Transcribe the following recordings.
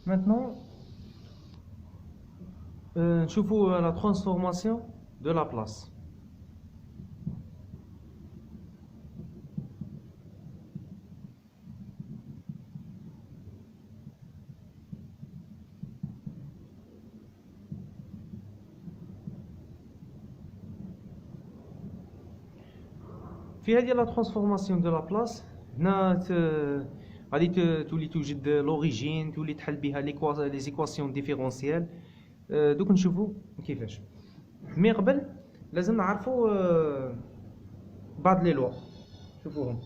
Maintenant, نشوفوا la transformation de la place. في هذه la transformation de la place هنا غادي تولي توجد لوريجين، تولي تحل بها لي زيكواسيون ديفيرونسيال. دوك نشوفوا كيفاش. مي قبل لازم نعرفوا بعض لي لوا. شوفوهم.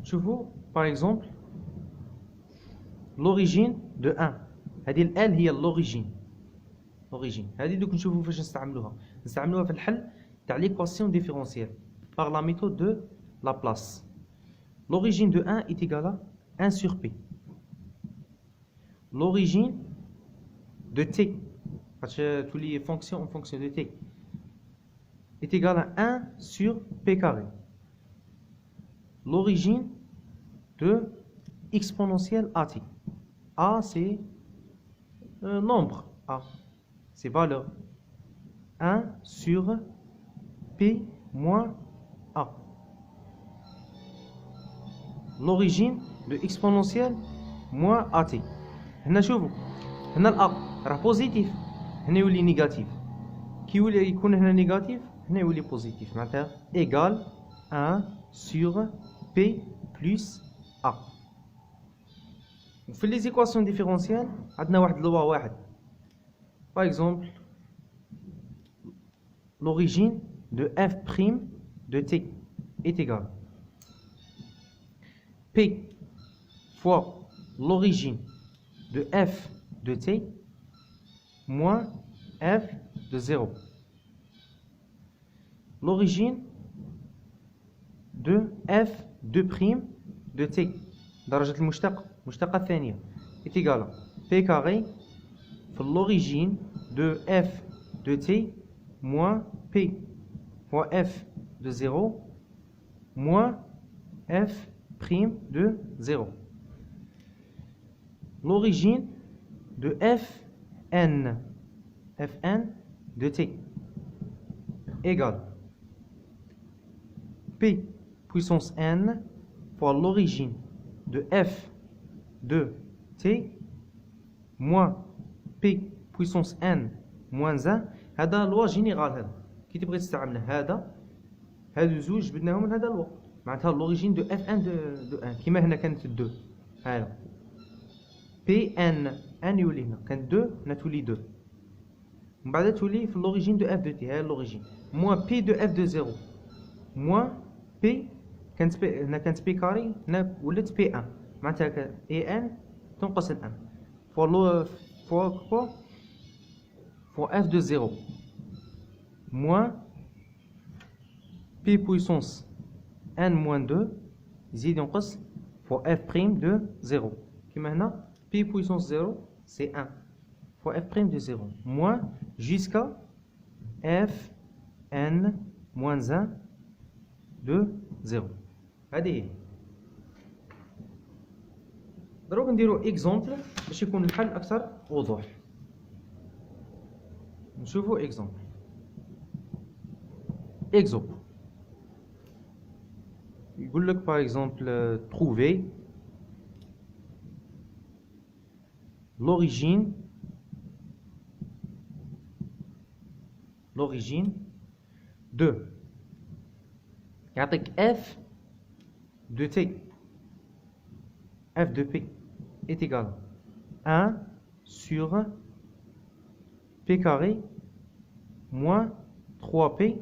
شوفوا باغ اكزومبل لوريجين دو 1. هذه ال هي لوريجين. هذه دوك نشوفوا فاش نستعملوها في الحل تاع ليكواسيون ديفيرونسيال par la méthode de Laplace. L'origine de 1 est égale à 1 sur P. L'origine de T, parce que toutes les fonctions en fonction de T, est égale à 1 sur P carré. L'origine de exponentielle AT. A, c'est nombre. A, c'est valeur. 1 sur P moins A. L'origine de exponentielle moins AT. هنا شوفوا هنا الأ راه بوزيتيف، هنا يولي نيجاتيف. كي يولي يكون هنا نيجاتيف هنا يولي بوزيتيف، معناتها إيكال 1 sur P plus A. وفي لي زيكواسيون ديفيرونسيال عندنا واحد لوا واحد. باغ اكزومبل l'origine de f' de t est égale P fois l'origine de f de t moins f de 0. L'origine de f de t درجة المشتقة الثانية est égale à p carré fois l'origine de f de t moins p fois f de 0 moins f' de 0. L'origine de fn de t égale p puissance n fois l'origine de f de t moins p puissance n moins 1. هذا لوا جينيرال. هذا كي تبغي تستعمله هادو زوج جبدناهم من هذا لوا، معناتها لوريجين دو اف ان دو ان كيما هنا كانت 2. هذا بي ان يولي هنا كانت 2 هنا تولي 2، ومن بعد تولي في لوريجين دو اف دو تي. هاي لوريجين موان بي دو اف دو 0 موان بي كانت بي هنا كانت بي كاري هنا ولات بي ان، معناتها اي ان تنقص الان فوا f de 0 moins p puissance n moins 2 يزيد ينقص fois f' de 0 كما هنا p puissance 0 c'est 1 fois f' de 0 moins jusqu'à f n moins 1 de 0. هذه هي. دروك نديرو اكزومبل باش يكون الحل اكثر وضوح. نشوفوا اكزومبل. يقول لك par exemple trouver l'origine de يعطيك f de t f de p est égal à 1 sur p carré moins 3p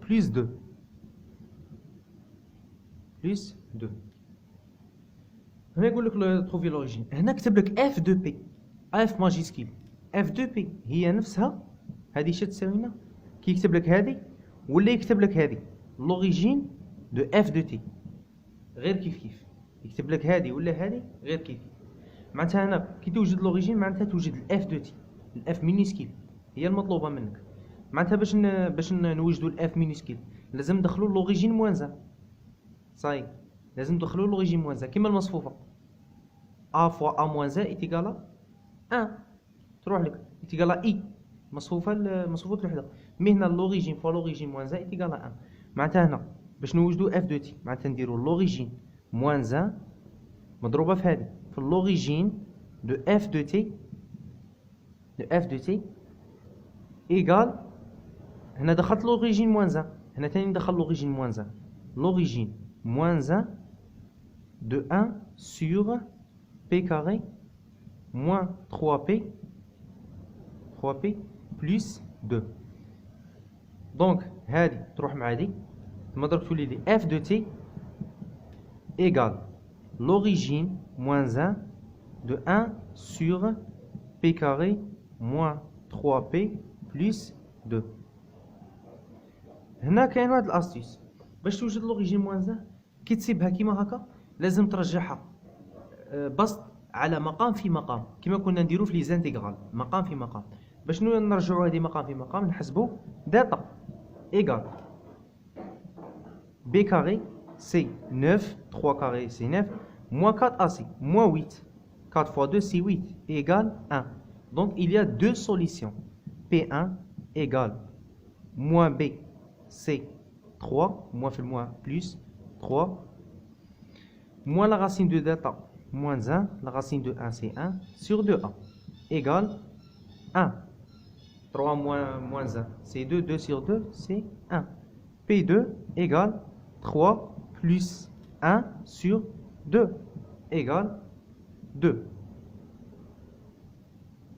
plus 2. هنا يقول لك trouver l'origine. هنا كتب لك f de p f ماجيسكيل. f de p هي نفسها هذه اش تساوي لنا كي يكتب لك هذه ولا يكتب لك هذه l'origine de f de t غير كيف يكتب لك هذه ولا هذه غير كيف. معناتها هنا كي توجد لوريجين معناتها توجد الاف دو تي، الاف مينيسكيل هي المطلوبه منك. معناتها باش نوجدوا الاف مينيسكيل لازم ندخلوا لوريجين موان 1 صاي لازم ندخلو لوريجين موان زان كيما المصفوفة A fois A moins 1 est égal à 1. تروح لك est égal à I. مصفوفة الوحدة. مي هنا لوريجين فوا لوريجين موان 1 est égal à 1. معناتها هنا باش نوجدو اف دو تي معناتها نديرو لوريجين موان 1 مضروبة في هذه في اللوريجين دو اف دو تي ايغال هنا دخلت لوريجين موان 1 هنا تاني ندخل لوريجين موان 1 لوريجين موان 1 de 1 sur p carré moins 3p plus 2. Donc هذه تروح مع هذه ثم ضربت تولي لي f de t égale l'origine moins 1 de 1 sur p carré moins 3p plus 2. هنا كاين واحد الاستيس باش توجد لوريجين موان 1 كي تسيبها كيما هكا لازم ترجعها بسط على مقام في مقام كما كنا نديرو في لي زانتيغرال مقام في مقام. باش نرجعوا هذه مقام في مقام نحسبوا داتا ايغال b carré c'est 9 3 carré c'est 9 moins 4 ac moins 8 4 fois 2 c'est 8 égale 1. Donc il y a deux solutions. P1 égale moins b c'est 3 moins fait le moins plus 3 moins la racine de delta moins 1, la racine de 1 c'est 1 sur 2a égale 1. 3 moins 1 c'est 2, 2 sur 2 c'est 1. P2 égale 3 plus 1 sur 2 égale 2.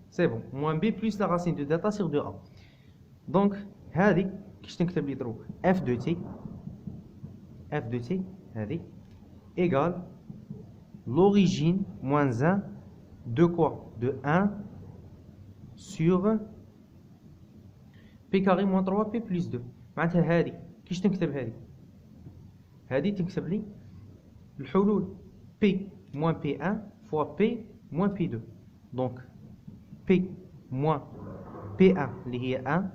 C'est bon. Moins b plus la racine de delta sur 2a. Donc, هذه كيش تنكتب لي دروك f de t هذه égale l'origine moins 1 de quoi? De 1 sur p carré moins 3p plus 2. معناتها هذه كيش تنكتب هذه تنكتب لي الحلول p moins p1 fois p moins p2. Donc p moins p1 اللي هي 1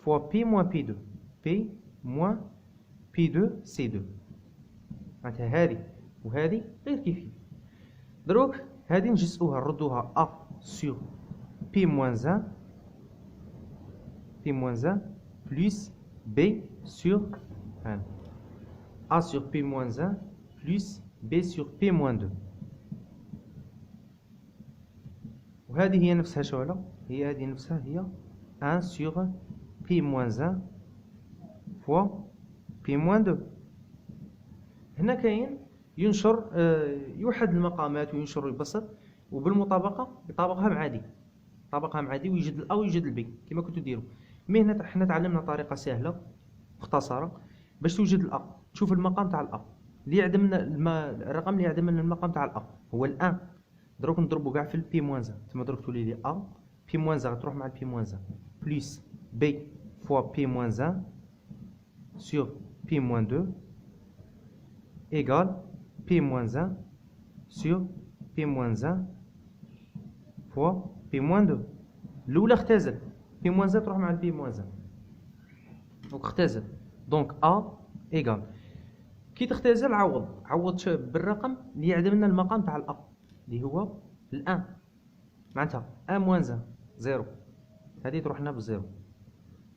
fois p moins p2 p moins p2 c'est 2. معناتها هذه وهذه غير كيفية. دروك هذه نجزئوها نردوها a sur p moins 1 plus b sur 1 a sur p moins 1 plus b sur p moins 2. وهذه هي نفسها شعلة هي هذه نفسها هي 1 sur p moins 1 fois p moins 2. هنا كاين ينشر يوحد المقامات وينشر ويبسط وبالمطابقة يطابقها مع دي ويوجد الأ ويوجد البي كما كنتو ديروا. مي هنا حنا تعلمنا طريقة سهلة مختصرة باش توجد الأ. تشوف المقام تاع الأ اللي يعدم لنا الرقم اللي يعدم لنا المقام تاع الأ هو الأن. دروك نضربو كاع في البي موانزا تما دروك تولي لي أ بي موانزا غتروح مع البي موانزا بليس بي فوا بي موانزا سور بي موان 2 égale p moins 1 sur p moins 1 fois p moins 2. الأولى اختزل p moins 1 تروح مع p moins 1 دونك اختزل دونك a égale كي تختزل عوض بالرقم اللي يعدم لنا المقام تاع الأ اللي هو الأن. معناتها a moins 1 0 هذه تروح لنا بالزيرو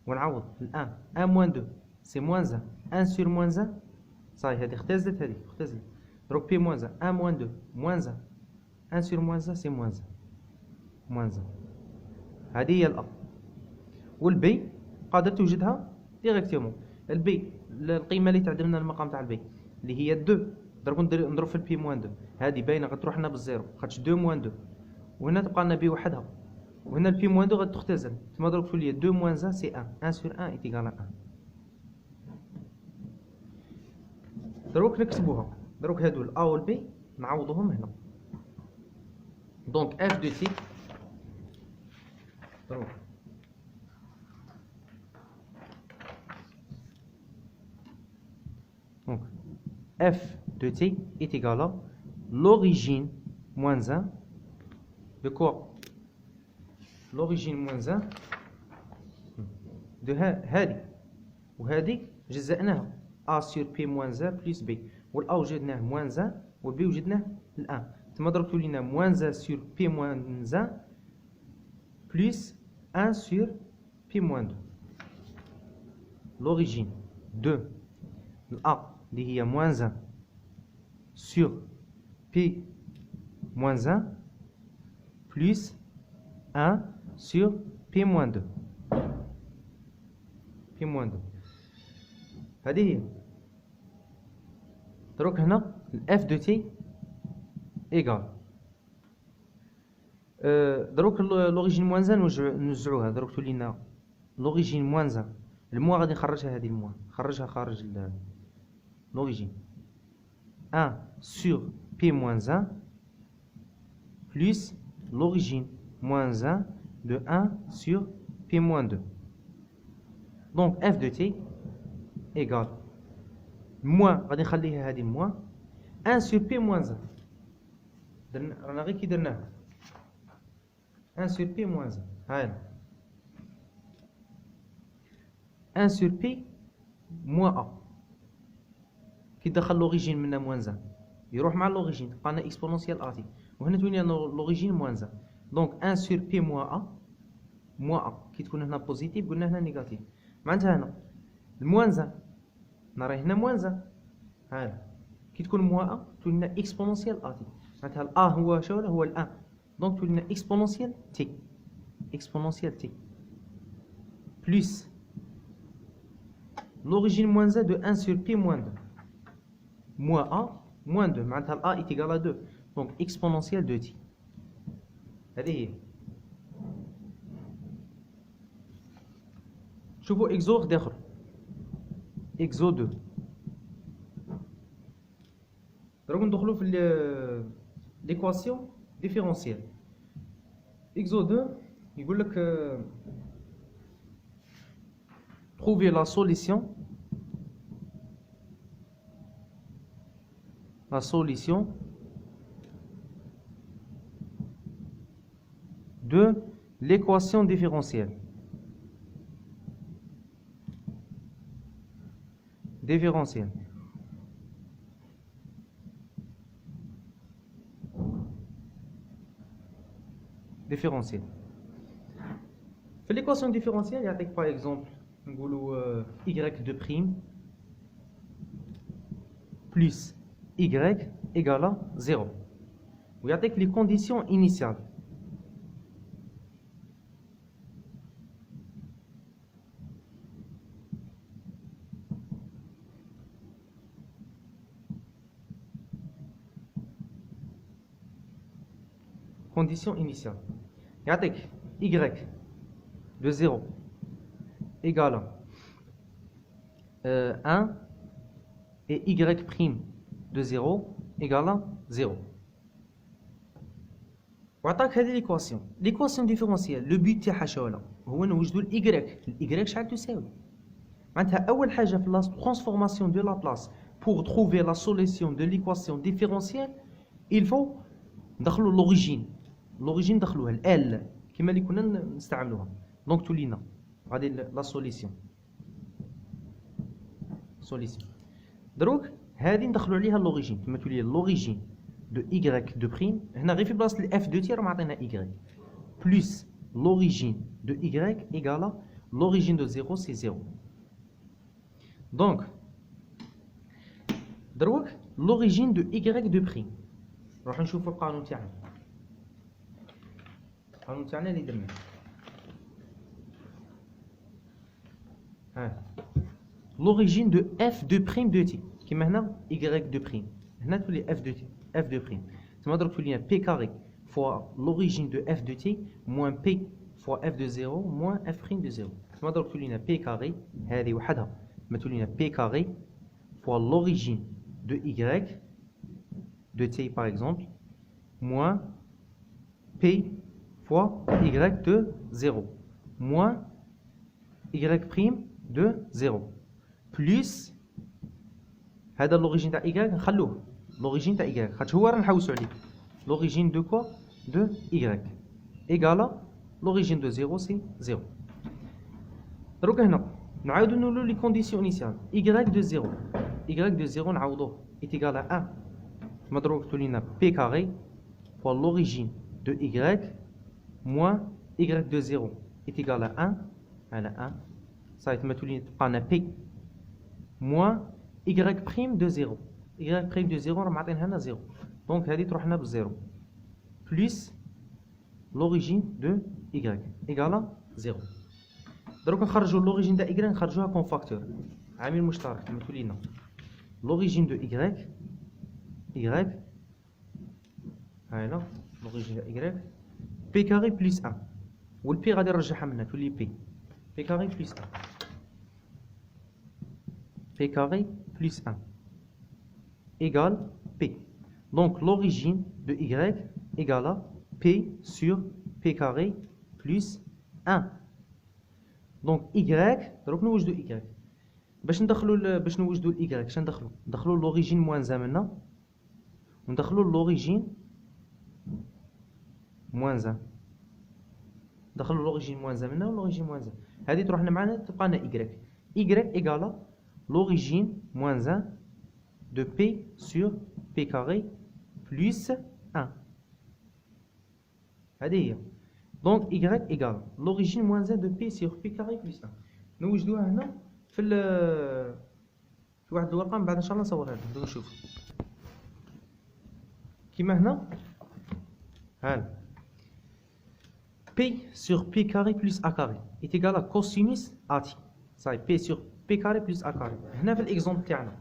ونعوض الأن a moins 2 c'est moins 1 1 sur moins 1 صاي هذه اختزلت دروك بي موان 1 موان 2 موان 1 سور موان 1 سي موان 1 هذه هي الأ. والبي قادر توجدها ديريكتومون. البي القيمة اللي تعدم لنا المقام تاع البي اللي هي 2 دروك نضرب في البي موان 2 هذه باينة غتروح لنا بالزيرو خاطش 2 موان 2 وهنا تبقى لنا بي وحدها وهنا البي موان 2 غتختزل تما دروك تولي 2 موان 1 سي 1 سور 1 ايتيغال 1. دروك نكتبوها دروك هادو الأ والبي نعوضوهم هنا. دونك اف دو تي دروك دونك اف دو تي est égal à l'origine moins 1 de quoi? L'origine moins 1 de هذه وهذه جزأناها a sur p moins 1 plus b والأ وجدناه موان 1 والبي وجدناه الأن. تما ضربتو لينا موان 1 سور بي موان 1 بلس 1 سور بي موان 2. لوريجين 2 الأ اللي هي موان 1 سور بي موان 1 بلس 1 سور بي موان 2. بي موان 2 هذه هي. دروك هنا اف دو تي ايكال دروك لوريجين موان 1 نوزعوها. دروك تولينا لوريجين موان 1 الموا غادي نخرجها، هذه الموا نخرجها خارج لوريجين 1 سور بي موان 1 بلس لوريجين موان 1 دو 1 سور بي موان 2. دونك اف دو تي ايكال موان غادي نخليها هذه موان 1 سور بي موان 1. درنا رانا غير كي درناها 1 سور بي موان 1. هاي 1 سور بي موان ا كي دخل لوريجين منا موان 1 يروح مع لوريجين تبقى لنا اكسبونونسيال اتي، وهنا تولي لوريجين موان 1. دونك 1 سور بي موان ا موان ا كي تكون هنا بوزيتيف قلنا هنا نيجاتيف. معناتها هنا الموان 1 نراي هنا موان 1 هاي كي تكون موان ا تولي لنا اكسبونونسيال اتي. معناتها الأ هو شو هو الأن. دونك تولي لنا اكسبونونسيال تي اكسبونونسيال تي بلس l'origine moins 1 de 1 sur pi moins 2 moins a moins 2 معناتها الأ est égal à 2. donc exponentielle de t. هذه هي. شوفوا اكزو واحد اخر اكزو 2. دروك ندخلوا في ليكواسيون ديفيرونسيال. اكزو 2 يقول لك trouver la solution de l'équation différentielle. Différentielle. في l'équation différentielle يعطيك par exemple نقولوا y2' plus y égale à 0 ويعطيك les conditions initiales. Condition initiale. يعطيك y de 0 égale à 1 et y' de 0 égale à 0. وعطاك هذه ليكواسيون. ليكواسيون ديفيرونسيال لو بوت تاعها شولا هو نوجدوا الاي شحال تساوي. معناتها اول حاجه في لا ترانسفورماسيون دو لابلاس pour trouver la solution de l'équation différentielle il faut ندخلوا لوريجين ندخلوها ال كما اللي كنا نستعملوها. دونك تولينا غادي لا سوليسيون دروك هذه ندخلوا عليها لوريجين كما تولي لوريجين دو y دو بريم. هنا غير في بلاصه الاف دو تي راه معطينا y بلس لوريجين دو y égale لوريجين دو 0 سي 0. دونك دروك لوريجين دو y دو بريم نروح نشوفوا القانون تاعنا. القانون تاعنا اللي درناه l'origine de f de prime de t كيما هنا y de prime هنا تولي f de t f de prime تما درك تولي p carré fois l'origine de f de t moins p fois f de 0 moins f prime de 0. تما درك تولي p carré هذه وحدها تما تولي p carré fois l'origine de y de t par exemple moins p fois y de 0 moins y prime de 0 plus هذا l'origine تاع y نخلوه l'origine تاع y خاطر هو راه نحوسوا عليه l'origine de quoi de y égale l'origine de 0 c'est 0. دروك هنا نعاودوا نقولوا لي كونديسيون انيسيال y de 0 نعوضوه est égal à 1. مضروب تولينا P carré fois l'origine de Y moins Y de 0 est égal à 1. على 1. Ça va être تبقى P moins Y prime de 0. Y prime de 0 راه معطينها لنا 0. Donc هذه تروح لنا بالزيرو. Plus l'origine de Y égale à 0. دروك نخرجوا l'origine de Y نخرجوها كون فاكتور عامل مشترك كما تقول لنا l'origine de Y هايلا l'origine de Y P carré plus 1 والبي غادي نرجعها منها تولي P carré plus 1 P carré plus 1 égale P. Donc l'origine de Y égale à P sur P carré plus 1. Donc Y, دروك نوجدو Y. باش نوجدو Y اش ندخلو؟ ندخلو l'origine moins 1 منا وندخلو l'origine moins 1. ندخلو l'origine moins 1 منا و l'origine moins 1. هذه تروح لنا معنا تبقى لنا Y. Y égale l'origine moins 1 de P sur P carré plus 1. هذه هي. Donc Y égale l'origine moins 1 de P sur P carré plus 1. نوجدوها هنا في واحد الورقة من بعد إن شاء الله نصورها لكم نديرو نشوفو. كيما هنا هانا P sur P carré plus A carré est égal à cosinus AT. صاي P sur P carré plus A carré. هنا في الإكزومبل تاعنا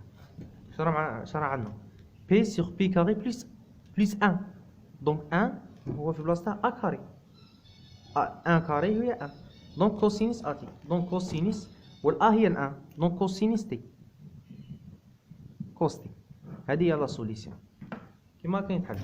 شرع عندنا P sur P carré plus 1. Donc 1 هو في بلاصتها A carré. 1 carré هي 1. Donc cosinus AT. Donc cosinus والA هي 1. Donc cosinus T. cos T. هذه هي لا سوليسيون كيما كاين تحل.